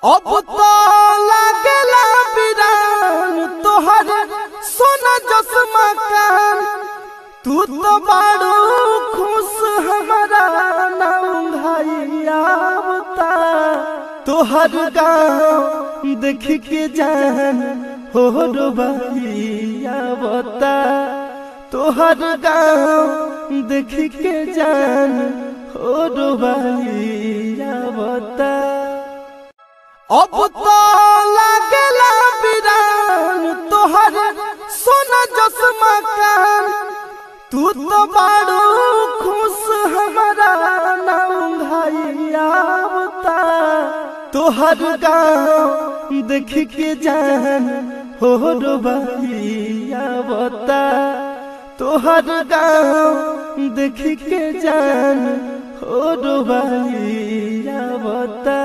अब तो लागला बिरान तोहर सोना जसमा कान। तू तो बाड़ू खुश हमारा नाम भैया बता। तोहर गाँव देख के जान हो रो भैया बता। तोहर गाँव देख के जान हो रो भैया बता। अब तो लागला बिरान तोहर सोना जसमा कान। तू तो बाड़ू खुश हमारा नाम भैया बता। तोहर गाँव देख के जान हो रो भैया बता। तोहर गाँव देख के जान हो रो भैया बता।